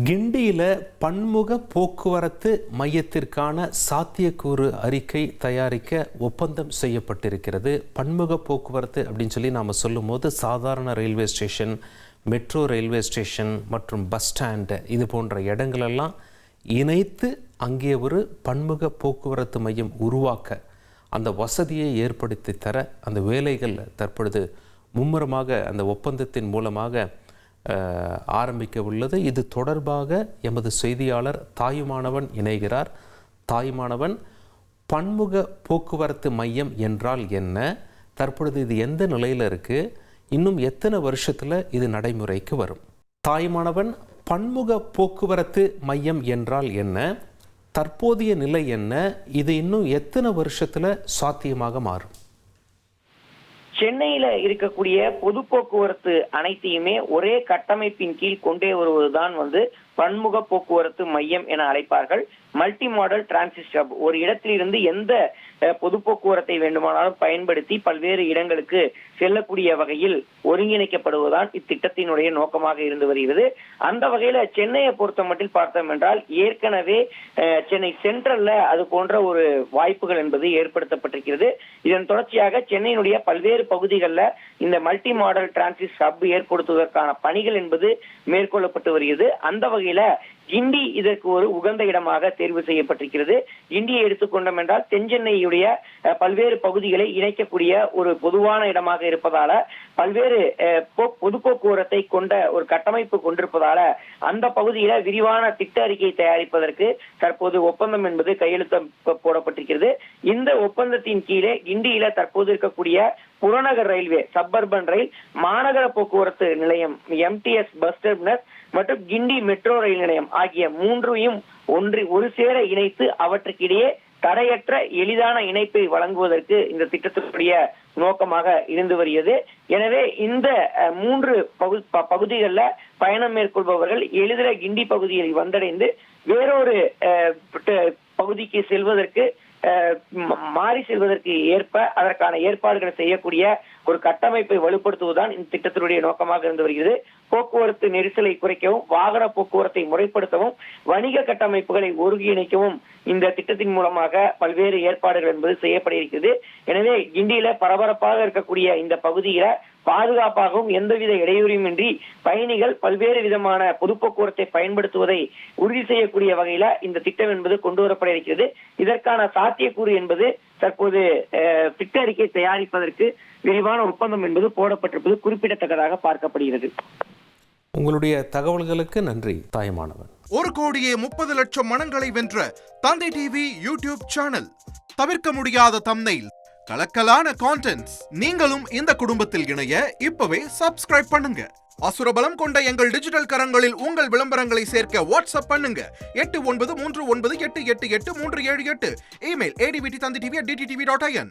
கிண்டியில் பன்முக போக்குவரத்து மையத்திற்கான சாத்தியக்கூறு அறிக்கை தயாரிக்க ஒப்பந்தம் செய்யப்பட்டிருக்கிறது. பன்முக போக்குவரத்து அப்படின்னு சொல்லி நாம் சொல்லும் போது சாதாரண railway station, metro railway station மற்றும் பஸ் ஸ்டாண்டு இது போன்ற இடங்களெல்லாம் இணைத்து அங்கே ஒரு பன்முக போக்குவரத்து மையம் உருவாக்க அந்த வசதியை ஏற்படுத்தி தர அந்த வேலைகள் தற்பொழுது மும்முரமாக அந்த ஒப்பந்தத்தின் மூலமாக ஆரம்பிக்க உள்ளது. இது தொடர்பாக எமது செய்தியாளர் தாயுமானவன் இணைகிறார். தாயுமானவன், பன்முக போக்குவரத்து மையம் என்றால் என்ன, தற்பொழுது இது எந்த நிலையில் இருக்கு, இன்னும் எத்தனை வருஷத்துல இது நடைமுறைக்கு வரும்? தாயுமானவன், பன்முக போக்குவரத்து மையம் என்றால் என்ன, தற்போதைய நிலை என்ன, இது இன்னும் எத்தனை வருஷத்துல சாத்தியமாக மாறும்? சென்னையில இருக்கக்கூடிய பொது போக்குவரத்து அனைத்தையுமே ஒரே கட்டமைப்பின் கீழ் கொண்டே வருவதுதான் பன்முக போக்குவரத்து மையம் என அழைப்பார்கள். Multi model transit hub. ஒரு இடத்திலிருந்து எந்த பொது போக்குவரத்தை வேண்டுமானாலும் பயன்படுத்தி பல்வேறு இடங்களுக்கு செல்லக்கூடிய வகையில் ஒருங்கிணைக்கப்படுவதுதான் இத்திட்டத்தினுடைய நோக்கமாக இருந்து வருகிறது. அந்த வகையில சென்னையை பொறுத்த மட்டில் பார்த்தோம் என்றால் ஏற்கனவே சென்னை சென்ட்ரல்ல அது போன்ற ஒரு வாய்ப்புகள் என்பது ஏற்படுத்தப்பட்டிருக்கிறது. இதன் தொடர்ச்சியாக சென்னையினுடைய பல்வேறு பகுதிகளில் இந்த மல்டி மாடல் டிரான்சிட் ஹப் ஏற்படுத்துவதற்கான பணிகள் என்பது மேற்கொள்ளப்பட்டு வருகிறது. அந்த வகையில கிண்டி இதற்கு ஒரு உகந்த இடமாக தேர்வு செய்யப்பட்டிருக்கிறது. கிண்டியை எடுத்துக்கொண்டோம் என்றால் தென்சென்னையுடைய பல்வேறு பகுதிகளை இணைக்கக்கூடிய ஒரு பொதுவான இடமாக இருப்பதால பல்வேறு பொது போக்குவரத்தை கொண்ட ஒரு கட்டமைப்பு கொண்டிருப்பதால அந்த பகுதியில விரிவான திட்ட அறிக்கை தயாரிப்பதற்கு தற்போது ஒப்பந்தம் என்பது கையெழுத்து போடப்பட்டிருக்கிறது. இந்த ஒப்பந்தத்தின் கீழே கிண்டியில தற்போது இருக்கக்கூடிய புறநகர் ரயில்வே, சப்பர்பன் ரயில், மாநகர போக்குவரத்து நிலையம், எம்டிஎஸ் பஸ் டெர்மினஸ் மற்றும் கிண்டி மெட்ரோ ரயில் நிலையம் ஆகிய மூன்றையும் ஒரு சேர இணைத்து அவற்றுக்கிடையே தடையற்ற எளிதான இணைப்பை வழங்குவதற்கு இந்த திட்டத்தினுடைய நோக்கமாக இருந்து வருகிறது. எனவே இந்த மூன்று பகுதிகளில் பயணம் மேற்கொள்பவர்கள் எளிதில் கிண்டி பகுதியில் வந்தடைந்து வேறொரு பகுதிக்கு செல்வதற்கு மாறி செல்வதற்கு ஏற்ப அதற்கான ஏற்பாடுகளை செய்யக்கூடிய ஒரு கட்டமைப்பை வலுப்படுத்துவதுதான் இந்த திட்டத்தினுடைய நோக்கமாக இருந்து வருகிறது. போக்குவரத்து நெரிசலை குறைக்கவும், வாகன போக்குவரத்தை முறைப்படுத்தவும், வணிக கட்டமைப்புகளை ஒருங்கிணைக்கவும் இந்த திட்டத்தின் மூலமாக பல்வேறு ஏற்பாடுகள் என்பது செய்யப்பட இருக்கிறது. எனவே கிண்டியில பரபரப்பாக இருக்கக்கூடிய இந்த பகுதியில பாதுகாப்பாகவும் எந்தவித இடையூறுமின்றி பயணிகள் பல்வேறு விதமான பொது போக்குவரத்தை பயன்படுத்துவதை உறுதி செய்யக்கூடிய வகையில இந்த திட்டம் என்பது கொண்டு வரப்பட இருக்கிறது. இதற்கான சாத்தியக்கூறு என்பது தற்போது திட்ட அறிக்கை தயாரிப்பதற்கு விரிவான ஒப்பந்தம் என்பது போடப்பட்டிருப்பது குறிப்பிடத்தக்கதாக பார்க்கப்படுகிறது. உங்களுடைய தகவல்களுக்கு நன்றி தாயுமானவன். 1,30,00,000 மனங்களை வென்ற தந்தை டிவி யூடியூப் சேனல். தவிர்க்க முடியாத தம்ப்நெயில், கலக்கலான கான்டென்ட்ஸ். நீங்களும் இந்த குடும்பத்தில் இணைய இப்பவே சப்ஸ்கிரைப் பண்ணுங்க. அசுரபலம் கொண்ட எங்கள் டிஜிட்டல் கரங்களில் உங்கள் விளம்பரங்களை சேர்க்க வாட்ஸ்அப் பண்ணுங்க. 8939888378. Email advttv@dttv.in.